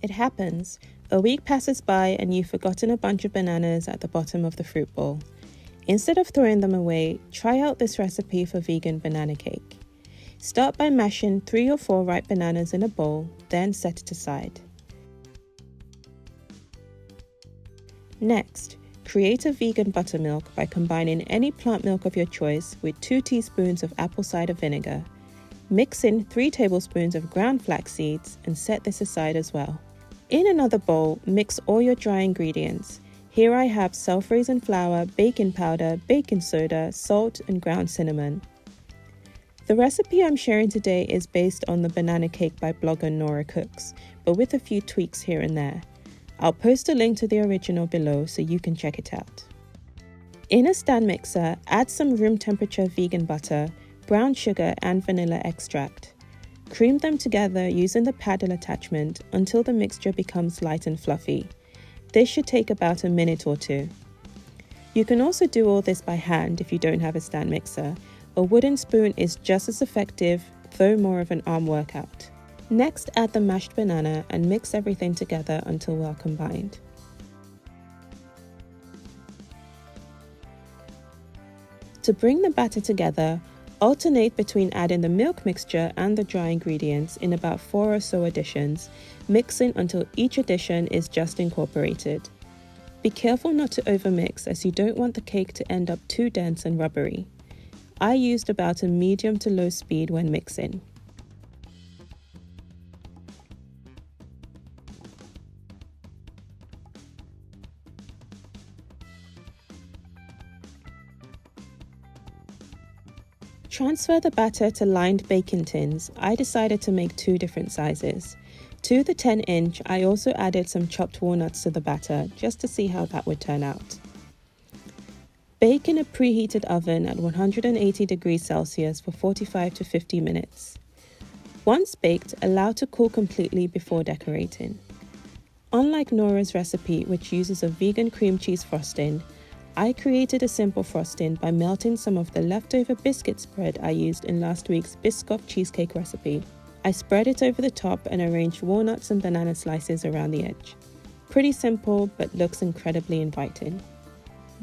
It happens. A week passes by and you've forgotten a bunch of bananas at the bottom of the fruit bowl. Instead of throwing them away, try out this recipe for vegan banana cake. Start by mashing 3 or 4 ripe bananas in a bowl, then set it aside. Next, create a vegan buttermilk by combining any plant milk of your choice with 2 teaspoons of apple cider vinegar. Mix in 3 tablespoons of ground flax seeds and set this aside as well. In another bowl, mix all your dry ingredients. Here I have self-raising flour, baking powder, baking soda, salt and ground cinnamon. The recipe I'm sharing today is based on the banana cake by blogger Nora Cooks, but with a few tweaks here and there. I'll post a link to the original below so you can check it out. In a stand mixer, add some room temperature vegan butter, brown sugar and vanilla extract. Cream them together using the paddle attachment until the mixture becomes light and fluffy. This should take about a minute or 2. You can also do all this by hand if you don't have a stand mixer. A wooden spoon is just as effective, though more of an arm workout. Next, add the mashed banana and mix everything together until well combined. To bring the batter together, alternate between adding the milk mixture and the dry ingredients in about 4 or so additions, mixing until each addition is just incorporated. Be careful not to overmix as you don't want the cake to end up too dense and rubbery. I used about a medium to low speed when mixing. Transfer the batter to lined baking tins. I decided to make 2 different sizes. To the 10-inch, I also added some chopped walnuts to the batter just to see how that would turn out. Bake in a preheated oven at 180 degrees Celsius for 45 to 50 minutes. Once baked, allow to cool completely before decorating. Unlike Nora's recipe, which uses a vegan cream cheese frosting, I created a simple frosting by melting some of the leftover biscuit spread I used in last week's Biscuit cheesecake recipe. I spread it over the top and arranged walnuts and banana slices around the edge. Pretty simple, but looks incredibly inviting.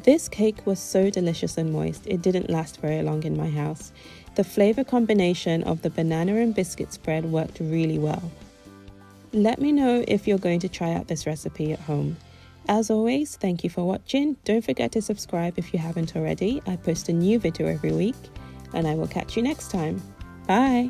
This cake was so delicious and moist, it didn't last very long in my house. The flavour combination of the banana and biscuit spread worked really well. Let me know if you're going to try out this recipe at home. As always, thank you for watching. Don't forget to subscribe if you haven't already. I post a new video every week, and I will catch you next time. Bye!